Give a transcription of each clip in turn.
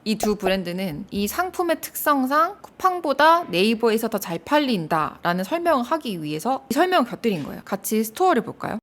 이 두 브랜드는 이 상품의 특성상 쿠팡보다 네이버에서 더 잘 팔린다 라는 설명을 하기 위해서 이 설명을 곁들인 거예요. 같이 스토어를 볼까요?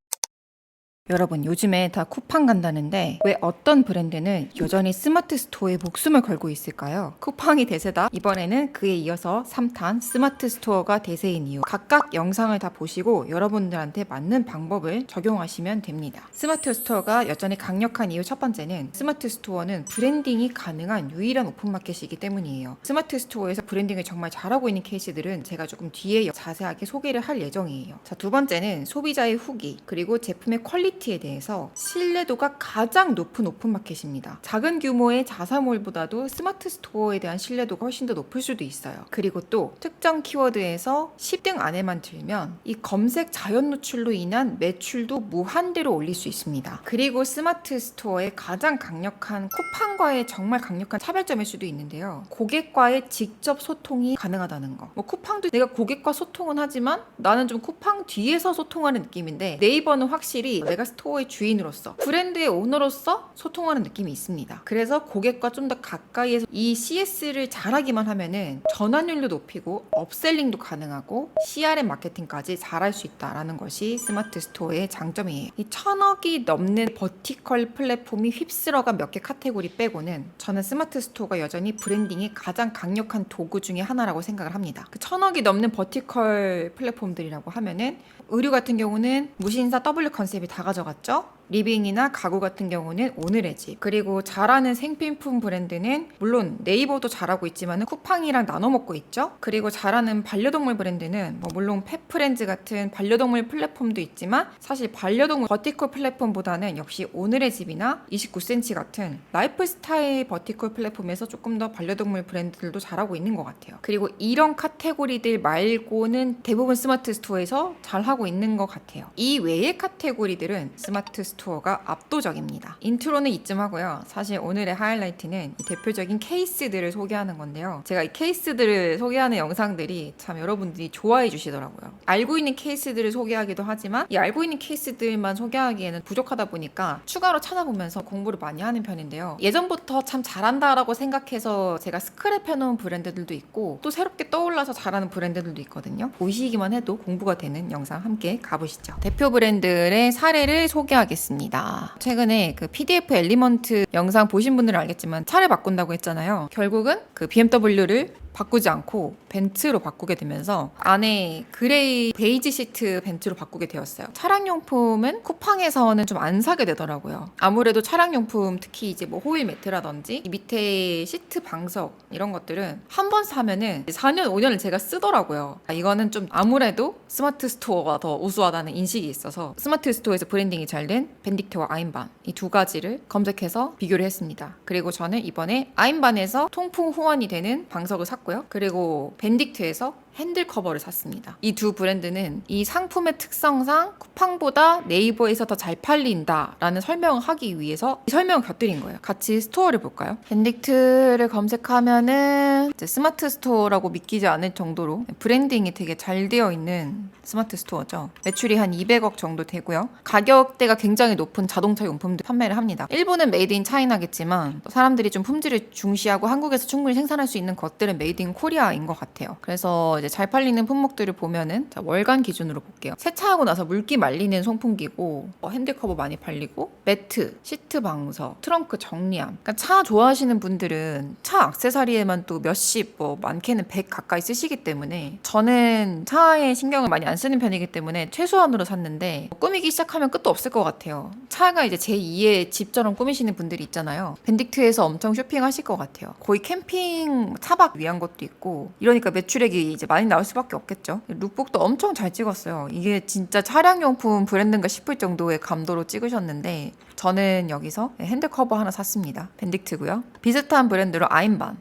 여러분, 요즘에 다 쿠팡 간다는데 왜 어떤 브랜드는 여전히 스마트 스토어에 목숨을 걸고 있을까요? 쿠팡이 대세다. 이번에는 그에 이어서 3탄 스마트 스토어가 대세인 이유. 각각 영상을 다 보시고 여러분들한테 맞는 방법을 적용하시면 됩니다. 스마트 스토어가 여전히 강력한 이유 첫 번째는 스마트 스토어는 브랜딩이 가능한 유일한 오픈마켓이기 때문이에요. 스마트 스토어에서 브랜딩을 정말 잘하고 있는 케이스들은 제가 조금 뒤에 자세하게 소개를 할 예정이에요. 자, 두 번째는 소비자의 후기 그리고 제품의 퀄리티에 대해서 신뢰도가 가장 높은 오픈마켓입니다. 작은 규모의 자사몰보다도 스마트 스토어에 대한 신뢰도가 훨씬 더 높을 수도 있어요. 그리고 또 특정 키워드에서 10등 안에만 들면 이 검색 자연 노출로 인한 매출도 무한대로 올릴 수 있습니다. 그리고 스마트 스토어의 가장 강력한 쿠팡과의 정말 강력한 차별점일 수도 있는데요. 고객과의 직접 소통이 가능하다는 거. 쿠팡도 내가 고객과 소통은 하지만 나는 좀 쿠팡 뒤에서 소통하는 느낌인데 네이버는 확실히 내가 스토어의 주인으로서 브랜드의 오너로서 소통하는 느낌이 있습니다. 그래서 고객과 좀 더 가까이에서 이 CS를 잘하기만 하면은 전환율도 높이고 업셀링도 가능하고 CRM 마케팅까지 잘할 수 있다라는 것이 스마트 스토어의 장점이에요. 이 1000억이 넘는 버티컬 플랫폼이 휩쓸어간 몇 개 카테고리 빼고는 저는 스마트 스토어가 여전히 브랜딩이 가장 강력한 도구 중에 하나라고 생각을 합니다. 그 1000억이 넘는 버티컬 플랫폼들이라고 하면은 의류 같은 경우는 무신사 W 컨셉이 다 가져갔죠. 리빙이나 가구 같은 경우는 오늘의 집, 그리고 잘하는 생필품 브랜드는 물론 네이버도 잘하고 있지만 쿠팡이랑 나눠 먹고 있죠. 그리고 잘하는 반려동물 브랜드는 물론 펫프렌즈 같은 반려동물 플랫폼도 있지만 사실 반려동물 버티컬 플랫폼보다는 역시 오늘의 집이나 29cm 같은 라이프스타일 버티컬 플랫폼에서 조금 더 반려동물 브랜드들도 잘하고 있는 것 같아요. 그리고 이런 카테고리들 말고는 대부분 스마트 스토어에서 잘하고 있는 것 같아요. 이 외의 카테고리들은 스마트 스토어가 압도적입니다. 인트로는 이쯤 하고요. 사실 오늘의 하이라이트는 이 대표적인 케이스들을 소개하는 건데요. 제가 이 케이스들을 소개하는 영상들이 참 여러분들이 좋아해 주시더라고요. 알고 있는 케이스들을 소개하기도 하지만 이 알고 있는 케이스들만 소개하기에는 부족하다 보니까 추가로 찾아보면서 공부를 많이 하는 편인데요. 예전부터 참 잘한다라고 생각해서 제가 스크랩해놓은 브랜드들도 있고 또 새롭게 떠올라서 잘하는 브랜드들도 있거든요. 보시기만 해도 공부가 되는 영상 함께 가보시죠. 대표 브랜드의 사례를 소개하겠습니다. 최근에 그 PDF 엘리먼트 영상 보신 분들은 알겠지만 차를 바꾼다고 했잖아요. 결국은 그 BMW를 바꾸지 않고 벤츠로 바꾸게 되면서 안에 그레이 베이지 시트 벤츠로 바꾸게 되었어요. 차량용품은 쿠팡에서는 좀 안 사게 되더라고요. 아무래도 차량용품 특히 이제 호일 매트라든지 밑에 시트 방석 이런 것들은 한 번 사면은 4년 5년을 제가 쓰더라고요. 이거는 좀 아무래도 스마트 스토어가 더 우수하다는 인식이 있어서 스마트 스토어에서 브랜딩이 잘 된 벤딕트와 아임반 이 두 가지를 검색해서 비교를 했습니다. 그리고 저는 이번에 아임반에서 통풍 호환이 되는 방석을 샀고요. 그리고 벤딕트에서 핸들 커버를 샀습니다. 이 두 브랜드는 이 상품의 특성상 쿠팡보다 네이버에서 더 잘 팔린다 라는 설명을 하기 위해서 이 설명을 곁들인 거예요. 같이 스토어를 볼까요? 벤딕트를 검색하면은 이제 스마트 스토어라고 믿기지 않을 정도로 브랜딩이 되게 잘 되어 있는 스마트 스토어죠. 매출이 한 200억 정도 되고요. 가격대가 굉장히 높은 자동차 용품들 판매를 합니다. 일본은 메이드 인 차이나겠지만 사람들이 좀 품질을 중시하고 한국에서 충분히 생산할 수 있는 것들은 메이드 인 코리아인 것 같아요. 그래서 이제 잘 팔리는 품목들을 보면은 자, 월간 기준으로 볼게요. 세차하고 나서 물기 말리는 송풍기고 핸들커버 많이 팔리고 매트, 시트 방석, 트렁크 정리함. 그러니까 차 좋아하시는 분들은 차 액세서리에만 또 몇십, 많게는 100 가까이 쓰시기 때문에 저는 차에 신경을 많이 안 쓰는 편이기 때문에 최소한으로 샀는데 꾸미기 시작하면 끝도 없을 것 같아요. 차가 이제 제2의 집처럼 꾸미시는 분들이 있잖아요. 벤딕트에서 엄청 쇼핑하실 것 같아요. 거의 캠핑 차박 위한 것도 있고 이러니까 매출액이 이제 많이 나올 수밖에 없겠죠. 룩북도 엄청 잘 찍었어요. 이게 진짜 차량용품 브랜드인가 싶을 정도의 감도로 찍으셨는데 저는 여기서 핸들 커버 하나 샀습니다. 벤딕트고요. 비슷한 브랜드로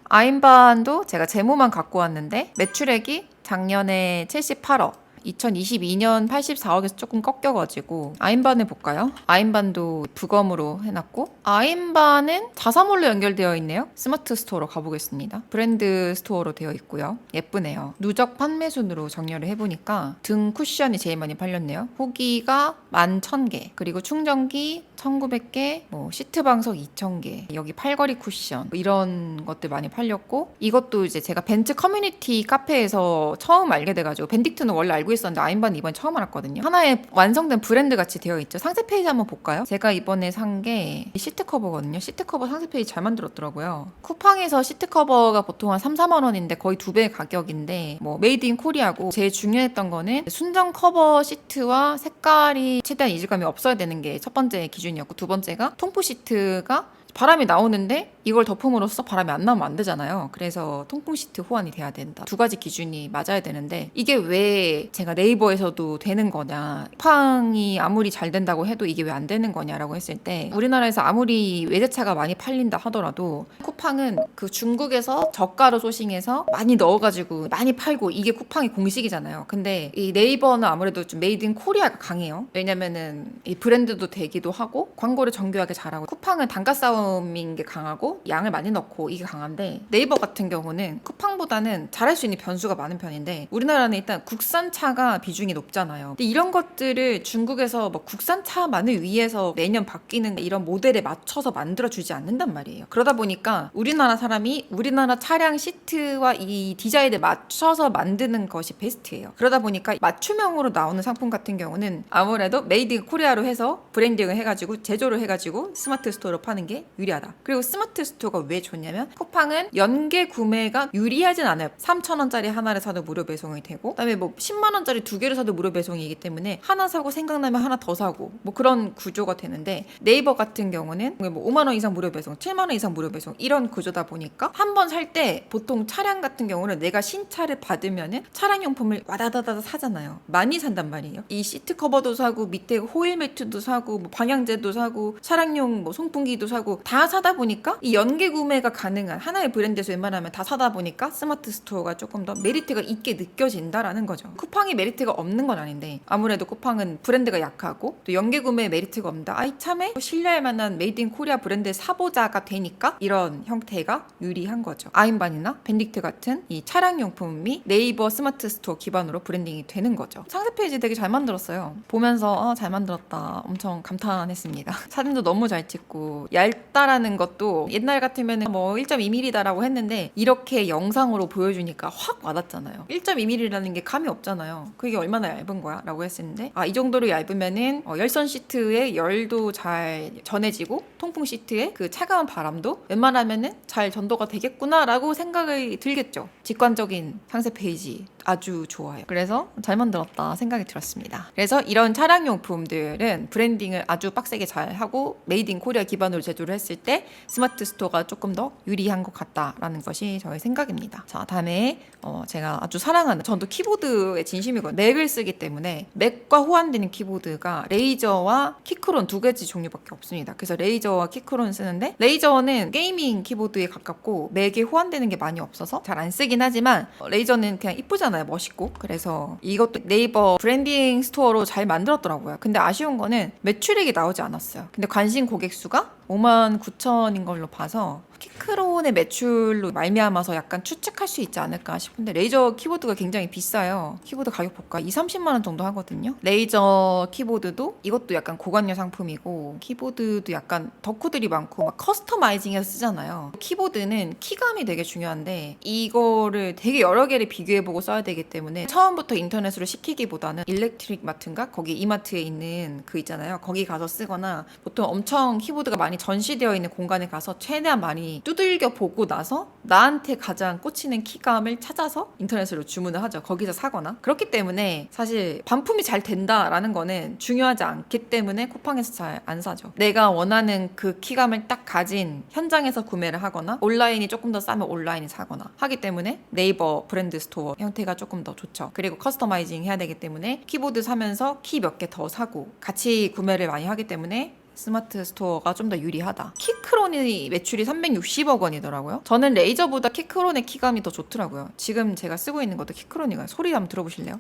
아임반도 제가 제모만 갖고 왔는데 매출액이 작년에 78억 2022년 84억에서 조금 꺾여가지고 아인반을 볼까요? 아인반도 부검으로 해놨고 아인반은 자사몰로 연결되어 있네요. 스마트 스토어로 가보겠습니다. 브랜드 스토어로 되어 있고요. 예쁘네요. 누적 판매 순으로 정렬을 해보니까 등 쿠션이 제일 많이 팔렸네요. 후기가 11,000개, 그리고 충전기 1,900개, 뭐 시트 방석 2,000개, 여기 팔걸이 쿠션 뭐 이런 것들 많이 팔렸고, 이것도 이제 제가 벤츠 커뮤니티 카페에서 처음 알게 돼가지고, 벤딕트는 원래 알고 있었는데 아인반 이번에 처음 알았거든요. 하나의 완성된 브랜드 같이 되어 있죠. 상세 페이지 한번 볼까요? 제가 이번에 산 게 시트 커버거든요. 시트 커버 상세 페이지 잘 만들었더라고요. 쿠팡에서 시트 커버가 보통 한 3-4만 원인데 거의 2배 가격인데, 뭐 메이드 인 코리아고, 제일 중요했던 거는 순정 커버 시트와 색깔이 최대한 이질감이 없어야 되는 게 첫 번째 기준이었고, 두 번째가 통풍 시트가 바람이 나오는데 이걸 덮음으로써 바람이 안 나오면 안 되잖아요. 그래서 통풍 시트 호환이 돼야 된다. 두 가지 기준이 맞아야 되는데, 이게 왜 제가 네이버에서도 되는 거냐, 쿠팡이 아무리 잘 된다고 해도 이게 왜 안 되는 거냐라고 했을 때, 우리나라에서 아무리 외제차가 많이 팔린다 하더라도 쿠팡은 그 중국에서 저가로 소싱해서 많이 넣어가지고 많이 팔고, 이게 쿠팡의 공식이잖아요. 근데 이 네이버는 아무래도 좀 메이드 인 코리아가 강해요. 왜냐면은 이 브랜드도 되기도 하고 광고를 정교하게 잘하고, 쿠팡은 단가 싸움인 게 강하고 양을 많이 넣고 이게 강한데, 네이버 같은 경우는 쿠팡보다는 잘할 수 있는 변수가 많은 편인데, 우리나라는 일단 국산차가 비중이 높잖아요. 근데 이런 것들을 중국에서 뭐 국산차만을 위해서 매년 바뀌는 이런 모델에 맞춰서 만들어주지 않는단 말이에요. 그러다 보니까 우리나라 사람이 우리나라 차량 시트와 이 디자인에 맞춰서 만드는 것이 베스트예요. 그러다 보니까 맞춤형으로 나오는 상품 같은 경우는 아무래도 메이드 인 코리아로 해서 브랜딩을 해가지고 제조를 해가지고 스마트 스토어로 파는 게 유리하다. 그리고 스마트 스토어가 왜 좋냐면, 쿠팡은 연계 구매가 유리하진 않아요. 3,000원짜리 하나를 사도 무료 배송이 되고, 그다음에 뭐 10만원짜리 두 개를 사도 무료 배송이기 때문에 하나 사고 생각나면 하나 더 사고 뭐 그런 구조가 되는데, 네이버 같은 경우는 뭐 5만원 이상 무료 배송, 7만원 이상 무료 배송 이런 구조다 보니까 한 번 살 때 보통 차량 같은 경우는 내가 신차를 받으면은 차량용품을 와다다다 사잖아요. 많이 산단 말이에요. 이 시트 커버도 사고 밑에 호일 매트도 사고 뭐 방향제도 사고 차량용 뭐 송풍기도 사고 다 사다 보니까 이 연계 구매가 가능한 하나의 브랜드에서 웬만하면 다 사다 보니까 스마트 스토어가 조금 더 메리트가 있게 느껴진다라는 거죠. 쿠팡이 메리트가 없는 건 아닌데, 아무래도 쿠팡은 브랜드가 약하고 또 연계 구매에 메리트가 없다. 아이 참에 신뢰할 만한 메이드 인 코리아 브랜드의 사보자가 되니까 이런 형태가 유리한 거죠. 아인반이나 벤딕트 같은 이 차량용품이 네이버 스마트 스토어 기반으로 브랜딩이 되는 거죠. 상세 페이지 되게 잘 만들었어요. 보면서 잘 만들었다 엄청 감탄했습니다. 사진도 너무 잘 찍고, 얇다라는 것도 옛날 같으면 뭐 1.2mm다라고 했는데 이렇게 영상으로 보여주니까 확 와닿잖아요. 1.2mm라는 게 감이 없잖아요. 그게 얼마나 얇은 거야? 라고 했었는데, 이 정도로 얇으면은 열선 시트에 열도 잘 전해지고 통풍 시트에 그 차가운 바람도 웬만하면은 잘 전도가 되겠구나 라고 생각이 들겠죠. 직관적인 상세 페이지 아주 좋아요. 그래서 잘 만들었다 생각이 들었습니다. 그래서 이런 차량용품들은 브랜딩을 아주 빡세게 잘 하고 메이드 인 코리아 기반으로 제조를 했을 때 스마트 스토어가 조금 더 유리한 것 같다라는 것이 저의 생각입니다. 자, 다음에 제가 아주 사랑하는, 저도 키보드의 진심이거든요. 맥을 쓰기 때문에 맥과 호환되는 키보드가 레이저와 키크론 두 가지 종류밖에 없습니다. 그래서 레이저와 키크론 쓰는데, 레이저는 게이밍 키보드에 가깝고 맥에 호환되는 게 많이 없어서 잘 안 쓰긴 하지만, 레이저는 그냥 이쁘잖아요. 멋있고. 그래서 이것도 네이버 브랜딩 스토어로 잘 만들었더라고요. 근데 아쉬운 거는 매출액이 나오지 않았어요. 근데 관심 고객 수가 59,000인 걸로 봐서 키크론의 매출로 말미암아서 약간 추측할 수 있지 않을까 싶은데, 레이저 키보드가 굉장히 비싸요. 키보드 가격 볼까? 20-30만 원 정도 하거든요. 레이저 키보드도 이것도 약간 고관여 상품이고, 키보드도 약간 덕후들이 많고 막 커스터마이징해서 쓰잖아요. 키보드는 키감이 되게 중요한데 이거를 되게 여러 개를 비교해보고 써야 되기 때문에 처음부터 인터넷으로 시키기보다는 일렉트릭 마트인가? 거기 이마트에 있는 그 있잖아요. 거기 가서 쓰거나, 보통 엄청 키보드가 많이 전시되어 있는 공간에 가서 최대한 많이 두들겨 보고 나서 나한테 가장 꽂히는 키감을 찾아서 인터넷으로 주문을 하죠. 거기서 사거나. 그렇기 때문에 사실 반품이 잘 된다라는 거는 중요하지 않기 때문에 쿠팡에서 잘 안 사죠. 내가 원하는 그 키감을 딱 가진 현장에서 구매를 하거나, 온라인이 조금 더 싸면 온라인이 사거나 하기 때문에 네이버 브랜드 스토어 형태가 조금 더 좋죠. 그리고 커스터마이징 해야 되기 때문에 키보드 사면서 키 몇 개 더 사고 같이 구매를 많이 하기 때문에 스마트 스토어가 좀 더 유리하다. 키크론이 매출이 360억 원이더라고요. 저는 레이저보다 키크론의 키감이 더 좋더라고요. 지금 제가 쓰고 있는 것도 키크론이가요. 소리 한번 들어보실래요?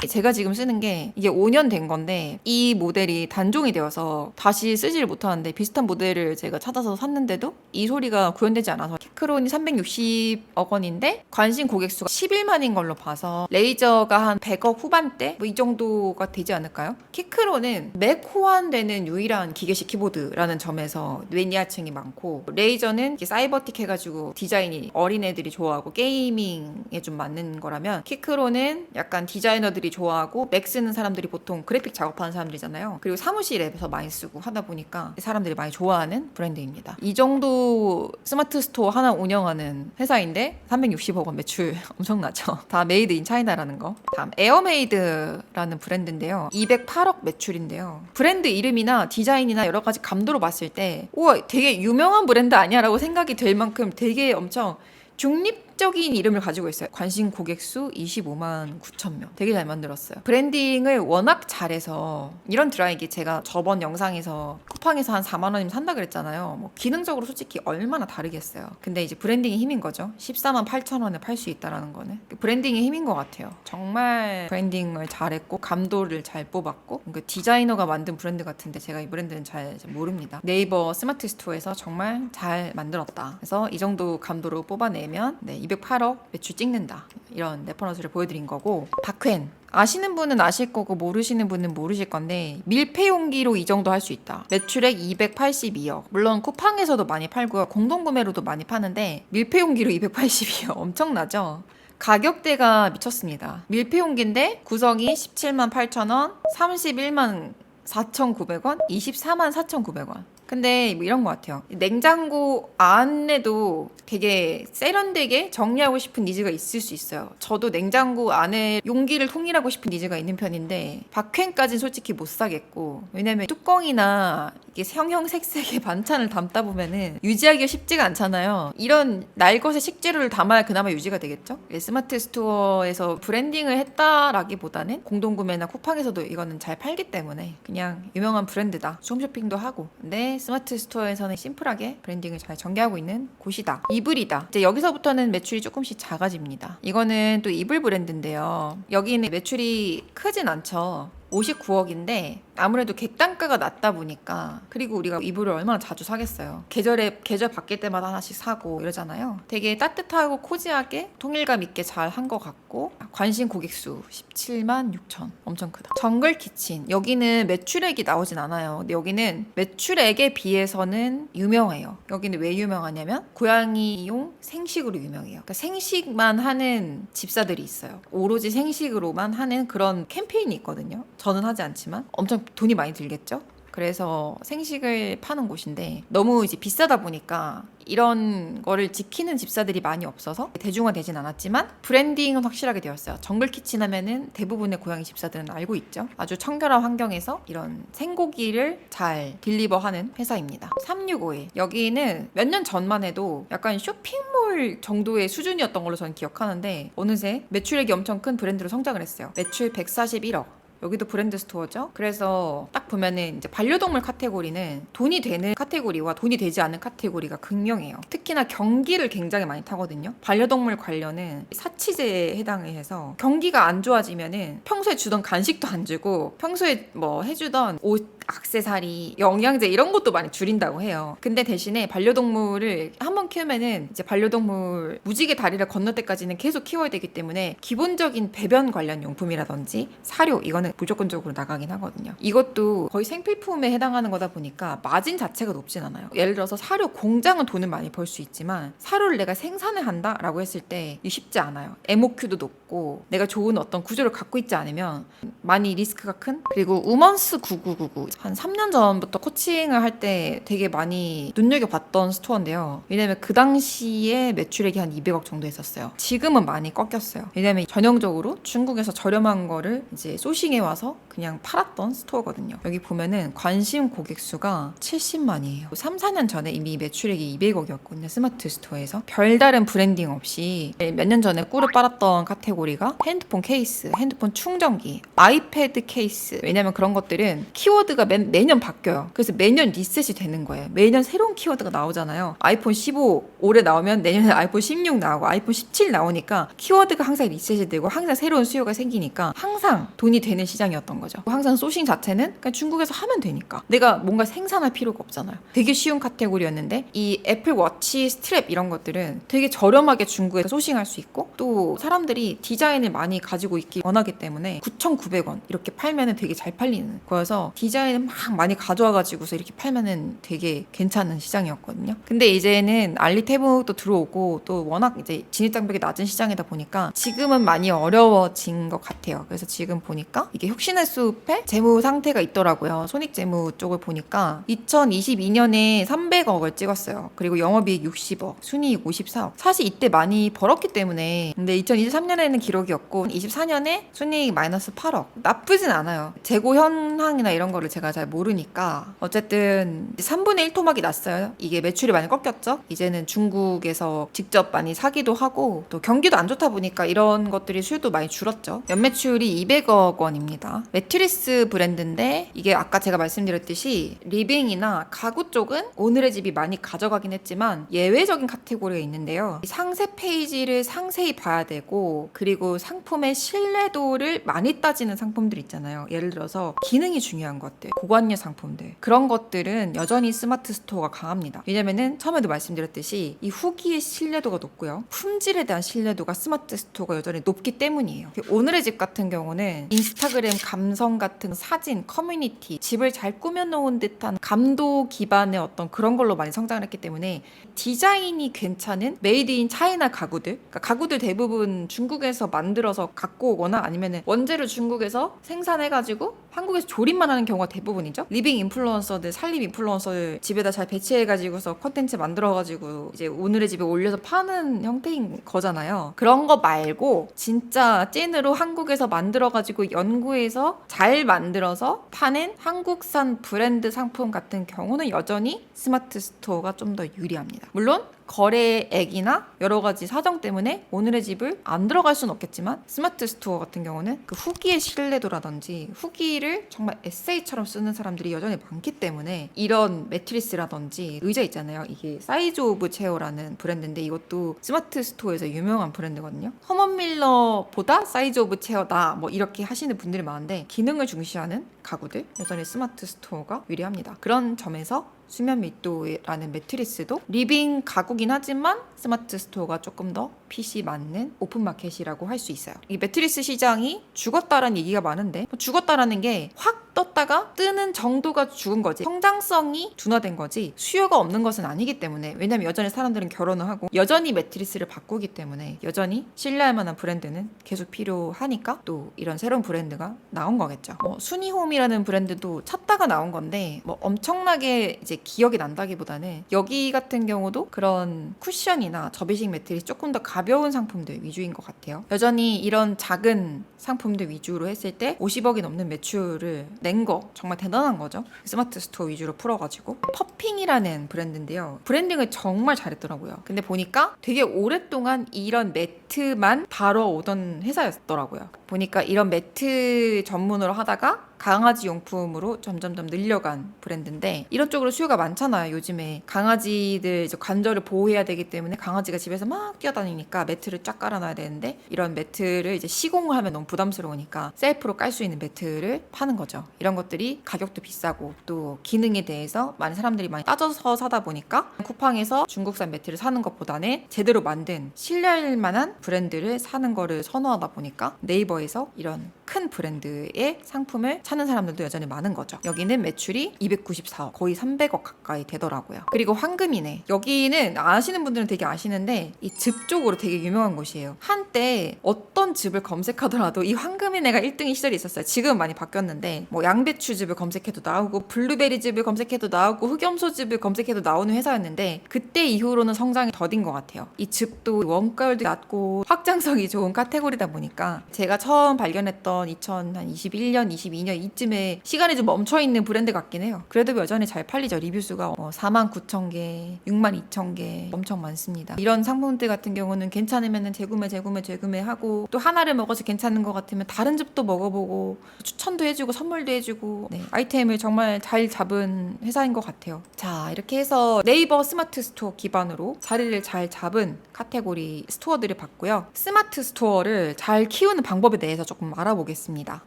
제가 지금 쓰는 게 이게 5년 된 건데 이 모델이 단종이 되어서 다시 쓰지를 못하는데 비슷한 모델을 제가 찾아서 샀는데도 이 소리가 구현되지 않아서 키크론이 360억 원인데 관심 고객 수가 11만인 걸로 봐서 레이저가 한 100억 후반대 뭐 이 정도가 되지 않을까요? 키크론은 맥 호환되는 유일한 기계식 키보드라는 점에서 매니아층이 많고 레이저는 사이버틱 해가지고 디자인이 어린애들이 좋아하고 게이밍에 좀 맞는 거라면 키크론은 약간 디자이너들이 좋아하고 맥 쓰는 사람들이 보통 그래픽 작업하는 사람들이잖아요. 그리고 사무실에서 많이 쓰고 하다 보니까 사람들이 많이 좋아하는 브랜드입니다. 이 정도 스마트 스토어 하나 운영하는 회사인데 360억 원 매출 엄청나죠. 다 메이드 인 차이나라는 거. 다음 에어메이드라는 브랜드인데요. 208억 매출인데요. 브랜드 이름이나 디자인이나 여러 가지 감도로 봤을 때 우와 되게 유명한 브랜드 아니야 라고 생각이 될 만큼 되게 엄청 중립적인 이름을 가지고 있어요. 관심 고객 수 25만 9천 명. 되게 잘 만들었어요. 브랜딩을 워낙 잘해서 이런 드라이기 제가 저번 영상에서 쿠팡에서 한 4만 원이면 산다 그랬잖아요. 뭐 기능적으로 솔직히 얼마나 다르겠어요. 근데 이제 브랜딩의 힘인 거죠. 14만 8천 원에 팔 수 있다라는 거는 브랜딩의 힘인 것 같아요. 정말 브랜딩을 잘했고 감도를 잘 뽑았고 그 디자이너가 만든 브랜드 같은데 제가 이 브랜드는 잘 모릅니다. 네이버 스마트 스토어에서 정말 잘 만들었다. 그래서 이 정도 감도로 뽑아내면 208억 매출 찍는다. 이런 레퍼런스를 보여드린 거고 박웬 아시는 분은 아실 거고 모르시는 분은 모르실 건데 밀폐용기로 이 정도 할 수 있다. 매출액 282억. 물론 쿠팡에서도 많이 팔고요. 공동구매로도 많이 파는데 밀폐용기로 282억 엄청나죠? 가격대가 미쳤습니다. 밀폐용기인데 구성이 17만 8천 원, 31만 4,900원, 24만 4,900원. 근데 뭐 이런 것 같아요. 냉장고 안에도 되게 세련되게 정리하고 싶은 니즈가 있을 수 있어요. 저도 냉장고 안에 용기를 통일하고 싶은 니즈가 있는 편인데 박웬까지는 솔직히 못 사겠고 왜냐면 뚜껑이나 이게 형형색색의 반찬을 담다 보면은 유지하기가 쉽지가 않잖아요. 이런 날것의 식재료를 담아야 그나마 유지가 되겠죠? 스마트 스토어에서 브랜딩을 했다라기보다는 공동구매나 쿠팡에서도 이거는 잘 팔기 때문에 그냥 유명한 브랜드다. 홈쇼핑도 하고 근데 스마트 스토어에서는 심플하게 브랜딩을 잘 전개하고 있는 곳이다. 이불이다. 이제 여기서부터는 매출이 조금씩 작아집니다. 이거는 또 이불 브랜드인데요. 여기는 매출이 크진 않죠. 59억인데 아무래도 객단가가 낮다 보니까 그리고 우리가 이불을 얼마나 자주 사겠어요. 계절 바뀔 때마다 하나씩 사고 이러잖아요. 되게 따뜻하고 코지하게 통일감 있게 잘 한 것 같고 관심 고객 수 17만 6천 엄청 크다. 정글 키친 여기는 매출액이 나오진 않아요. 근데 여기는 매출액에 비해서는 유명해요. 여기는 왜 유명하냐면 고양이용 생식으로 유명해요. 그러니까 생식만 하는 집사들이 있어요. 오로지 생식으로만 하는 그런 캠페인이 있거든요. 저는 하지 않지만 엄청 돈이 많이 들겠죠? 그래서 생식을 파는 곳인데 너무 이제 비싸다 보니까 이런 거를 지키는 집사들이 많이 없어서 대중화되진 않았지만 브랜딩은 확실하게 되었어요. 정글 키친 하면은 대부분의 고양이 집사들은 알고 있죠. 아주 청결한 환경에서 이런 생고기를 잘 딜리버하는 회사입니다. 3651 여기는 몇 년 전만 해도 약간 쇼핑몰 정도의 수준이었던 걸로 저는 기억하는데 어느새 매출액이 엄청 큰 브랜드로 성장을 했어요. 매출 141억. 여기도 브랜드 스토어죠. 그래서 딱 보면은 이제 반려동물 카테고리는 돈이 되는 카테고리와 돈이 되지 않는 카테고리가 극명해요. 특히나 경기를 굉장히 많이 타거든요. 반려동물 관련은 사치제에 해당을 해서 경기가 안 좋아지면은 평소에 주던 간식도 안 주고 평소에 뭐 해주던 옷 액세서리, 영양제 이런 것도 많이 줄인다고 해요. 근데 대신에 반려동물을 한번 키우면은 이제 반려동물 무지개 다리를 건널 때까지는 계속 키워야 되기 때문에 기본적인 배변 관련 용품이라든지 사료 이거는 무조건적으로 나가긴 하거든요. 이것도 거의 생필품에 해당하는 거다 보니까 마진 자체가 높진 않아요. 예를 들어서 사료 공장은 돈을 많이 벌 수 있지만 사료를 내가 생산을 한다라고 했을 때 쉽지 않아요. MOQ도 높고 내가 좋은 어떤 구조를 갖고 있지 않으면 많이 리스크가 큰. 그리고 우먼스 9999 한 3년 전부터 코칭을 할 때 되게 많이 눈여겨봤던 스토어인데요. 왜냐면 그 당시에 매출액이 한 200억 정도 했었어요. 지금은 많이 꺾였어요. 왜냐면 전형적으로 중국에서 저렴한 거를 이제 소싱해 와서 그냥 팔았던 스토어거든요. 여기 보면은 관심 고객 수가 70만이에요. 3, 4년 전에 이미 매출액이 200억이었거든요. 스마트 스토어에서. 별다른 브랜딩 없이 몇 년 전에 꿀을 빨았던 카테고리가 핸드폰 케이스, 핸드폰 충전기, 아이패드 케이스. 왜냐면 그런 것들은 키워드가 매년 바뀌어요. 그래서 매년 리셋이 되는 거예요. 매년 새로운 키워드가 나오잖아요. 아이폰 15 올해 나오면 내년에 아이폰 16 나오고 아이폰 17 나오니까 키워드가 항상 리셋이 되고 항상 새로운 수요가 생기니까 항상 돈이 되는 시장이었던 거죠. 항상 소싱 자체는 그냥 중국에서 하면 되니까 내가 뭔가 생산할 필요가 없잖아요. 되게 쉬운 카테고리였는데 이 애플 워치 스트랩 이런 것들은 되게 저렴하게 중국에서 소싱할 수 있고 또 사람들이 디자인을 많이 가지고 있기 원하기 때문에 9,900원 이렇게 팔면은 되게 잘 팔리는 거여서 디자인을 막 많이 가져와가지고서 이렇게 팔면은 되게 괜찮은 시장이었거든요. 근데 이제는 알리태브도 들어오고 또 워낙 이제 진입장벽이 낮은 시장이다 보니까 지금은 많이 어려워진 것 같아요. 그래서 지금 보니까 이게 혁신의 숲의 재무 상태가 있더라고요. 손익재무 쪽을 보니까 2022년에 300억을 찍었어요. 그리고 영업이익 60억, 순이익 54억. 사실 이때 많이 벌었기 때문에 근데 2023년에는 기록이었고 24년에 순이익 마이너스 8억. 나쁘진 않아요. 재고 현황이나 이런 거를 제가 잘 모르니까 어쨌든 3분의 1 토막이 났어요. 이게 매출이 많이 꺾였죠. 이제는 중국에서 직접 많이 사기도 하고 또 경기도 안 좋다 보니까 이런 것들이 수요도 많이 줄었죠. 연매출이 200억 원입니다. 매트리스 브랜드인데 이게 아까 제가 말씀드렸듯이 리빙이나 가구 쪽은 오늘의 집이 많이 가져가긴 했지만 예외적인 카테고리가 있는데요. 상세 페이지를 상세히 봐야 되고 그리고 상품의 신뢰도를 많이 따지는 상품들 있잖아요. 예를 들어서 기능이 중요한 것들, 고관여 상품들 그런 것들은 여전히 스마트 스토어가 강합니다. 왜냐면은 처음에도 말씀드렸듯이 이 후기의 신뢰도가 높고요. 품질에 대한 신뢰도가 스마트 스토어가 여전히 높기 때문이에요. 오늘의 집 같은 경우는 인스타그램 감성 같은 사진, 커뮤니티, 집을 잘 꾸며놓은 듯한 감도 기반의 어떤 그런 걸로 많이 성장을 했기 때문에 디자인이 괜찮은 메이드 인 차이나 가구들 그러니까 가구들 대부분 중국에서 만들어서 갖고 오거나 아니면 원재료 중국에서 생산해가지고 한국에서 조립만 하는 경우가 대부분이죠. 리빙 인플루언서들, 살림 인플루언서들 집에다 잘 배치해가지고서 콘텐츠 만들어가지고 이제 오늘의 집에 올려서 파는 형태인 거잖아요. 그런 거 말고 진짜 찐으로 한국에서 만들어가지고 연구해서 잘 만들어서 파는 한국산 브랜드 상품 같은 경우는 여전히 스마트 스토어가 좀 더 유리합니다. 물론 거래액이나 여러 가지 사정 때문에 오늘의 집을 안 들어갈 수는 없겠지만 스마트 스토어 같은 경우는 그 후기의 신뢰도라든지 후기를 정말 에세이처럼 쓰는 사람들이 여전히 많기 때문에 이런 매트리스라든지 의자 있잖아요. 이게 사이즈 오브 체어라는 브랜드인데 이것도 스마트 스토어에서 유명한 브랜드거든요. 허먼밀러보다 사이즈 오브 체어다 뭐 이렇게 하시는 분들이 많은데 기능을 중시하는 가구들 여전히 스마트 스토어가 유리합니다. 그런 점에서 수면 밀도라는 매트리스도 리빙 가구긴 하지만 스마트 스토어가 조금 더 핏이 맞는 오픈마켓이라고 할 수 있어요. 이 매트리스 시장이 죽었다라는 얘기가 많은데 죽었다라는 게 확 떴다가 뜨는 정도가 죽은 거지 성장성이 둔화된 거지 수요가 없는 것은 아니기 때문에 왜냐면 여전히 사람들은 결혼을 하고 여전히 매트리스를 바꾸기 때문에 여전히 신뢰할 만한 브랜드는 계속 필요하니까 또 이런 새로운 브랜드가 나온 거겠죠. 순이홈이라는 브랜드도 찾다가 나온 건데 뭐 엄청나게 이제 기억이 난다기보다는 여기 같은 경우도 그런 쿠션이나 접이식 매트리스 조금 더 가벼운 상품들 위주인 것 같아요. 여전히 이런 작은 상품들 위주로 했을 때 50억이 넘는 매출을 낸 거 정말 대단한 거죠. 스마트 스토어 위주로 풀어가지고 퍼핑이라는 브랜드인데요. 브랜딩을 정말 잘했더라고요. 근데 보니까 되게 오랫동안 이런 매트만 다뤄오던 회사였더라고요. 보니까 이런 매트 전문으로 하다가 강아지 용품으로 점점점 늘려간 브랜드인데 이런 쪽으로 수요가 많잖아요. 요즘에 강아지들 이제 관절을 보호해야 되기 때문에 강아지가 집에서 막 뛰어다니니까 매트를 쫙 깔아놔야 되는데 이런 매트를 이제 시공을 하면 너무 부담스러우니까 셀프로 깔 수 있는 매트를 파는 거죠. 이런 것들이 가격도 비싸고 또 기능에 대해서 많은 사람들이 많이 따져서 사다 보니까 쿠팡에서 중국산 매트를 사는 것보다는 제대로 만든 신뢰할 만한 브랜드를 사는 거를 선호하다 보니까 네이버에서 이런 큰 브랜드의 상품을 찾는 사람들도 여전히 많은 거죠. 여기는 매출이 294억, 거의 300억 가까이 되더라고요. 그리고 황금이네. 여기는 아시는 분들은 되게 아시는데 이 즙 쪽으로 되게 유명한 곳이에요. 한때 어떤 즙을 검색하더라도 이 황금이네가 1등인 시절이 있었어요. 지금은 많이 바뀌었는데 뭐 양배추즙을 검색해도 나오고 블루베리즙을 검색해도 나오고 흑염소즙을 검색해도 나오는 회사였는데 그때 이후로는 성장이 더딘 것 같아요. 이 즙도 원가율도 낮고 확장성이 좋은 카테고리다 보니까 제가 처음 발견했던 2021년, 22년 이쯤에 시간이 좀 멈춰있는 브랜드 같긴 해요. 그래도 여전히 잘 팔리죠. 리뷰 수가 49,000개, 62,000개 엄청 많습니다. 이런 상품들 같은 경우는 괜찮으면 재구매하고, 또 하나를 먹어서 괜찮은 것 같으면 다른 집도 먹어보고 추천도 해주고 선물도 해주고, 네, 아이템을 정말 잘 잡은 회사인 것 같아요. 자, 이렇게 해서 네이버 스마트 스토어 기반으로 자리를 잘 잡은 카테고리 스토어들을 봤고요. 스마트 스토어를 잘 키우는 방법에 대해서 조금 알아보겠습니다.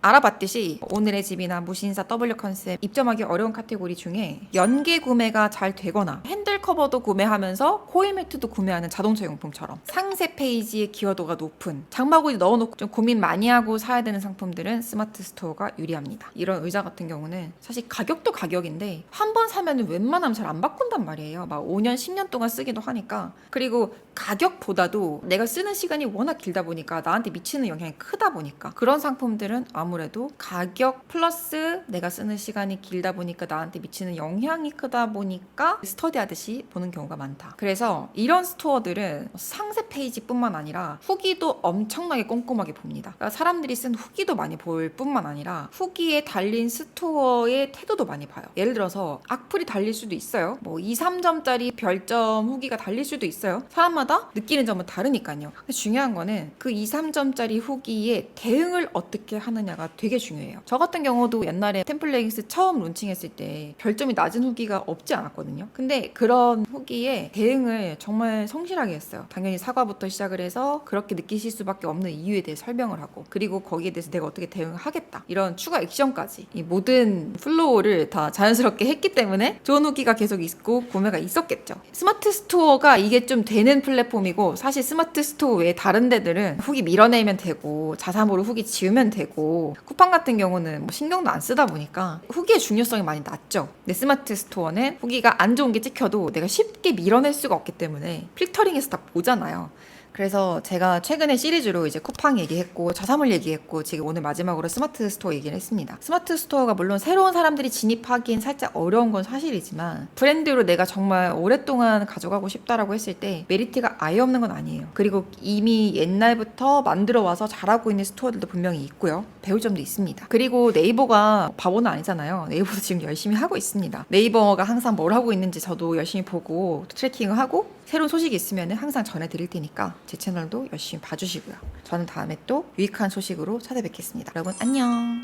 알아봤듯이 오늘의 집이나 무신사 W 컨셉 입점하기 어려운 카테고리 중에 연계 구매가 잘 되거나 핸들 커버도 구매하면서 코일 매트도 구매하는 자동차 용품처럼 상세 페이지의 기여도가 높은 장바구니 넣어놓고 좀 고민 많이 하고 사야 되는 상품들은 스마트 스토어가 유리합니다. 이런 의자 같은 경우는 사실 가격도 가격인데 한 번 사면 웬만하면 잘 안 바꾼단 말이에요. 막 5년 10년 동안 쓰기도 하니까. 그리고 가격보다도 내가 쓰는 시간이 워낙 길다 보니까 나한테 미치는 영향이 크다 보니까 그런 상품들은 아무래도 가격 플러스 내가 쓰는 시간이 길다 보니까 나한테 미치는 영향이 크다 보니까 스터디하듯이 보는 경우가 많다. 그래서 이런 스토어들은 상세 페이지뿐만 아니라 후기도 엄청나게 꼼꼼하게 봅니다. 그러니까 사람들이 쓴 후기도 많이 볼 뿐만 아니라 후기에 달린 스토어의 태도도 많이 봐요. 예를 들어서 악플이 달릴 수도 있어요. 뭐 2, 3점짜리 별점 후기가 달릴 수도 있어요. 사람마다 느끼는 점은 다르니까요. 근데 중요한 거는 그 2, 3점짜리 후기에 대응을 어떻게 하느냐가 되게 중요해요. 저 같은 경우도 옛날에 템플레이스 처음 론칭했을 때 별점이 낮은 후기가 없지 않았거든요. 근데 그런 후기에 대응을 정말 성실하게 했어요. 당연히 사과부터 시작을 해서 그렇게 느끼실 수밖에 없는 이유에 대해 설명을 하고, 그리고 거기에 대해서 내가 어떻게 대응을 하겠다, 이런 추가 액션까지 이 모든 플로우를 다 자연스럽게 했기 때문에 좋은 후기가 계속 있고 구매가 있었겠죠. 스마트 스토어가 이게 좀 되는 플랫폼이고, 사실 스마트 스토어 외에 다른 데들은 후기 밀어내면 되고 자사모로 후기 지우면 되고, 쿠팡 같은 경우는 뭐 신경도 안 쓰다 보니까 후기의 중요성이 많이 낮죠. 근데 스마트 스토어는 후기가 안 좋은 게 찍혀도 내가 쉽게 밀어낼 수가 없기 때문에 필터링해서 다 보잖아요. 그래서 제가 최근에 시리즈로 이제 쿠팡 얘기했고 자사몰 얘기했고 지금 오늘 마지막으로 스마트 스토어 얘기를 했습니다. 스마트 스토어가 물론 새로운 사람들이 진입하기엔 살짝 어려운 건 사실이지만 브랜드로 내가 정말 오랫동안 가져가고 싶다라고 했을 때 메리트가 아예 없는 건 아니에요. 그리고 이미 옛날부터 만들어 와서 잘하고 있는 스토어들도 분명히 있고요. 배울 점도 있습니다. 그리고 네이버가 바보는 아니잖아요. 네이버도 지금 열심히 하고 있습니다. 네이버가 항상 뭘 하고 있는지 저도 열심히 보고 트래킹을 하고 새로운 소식이 있으면 항상 전해드릴 테니까 제 채널도 열심히 봐주시고요. 저는 다음에 또 유익한 소식으로 찾아뵙겠습니다. 여러분 안녕.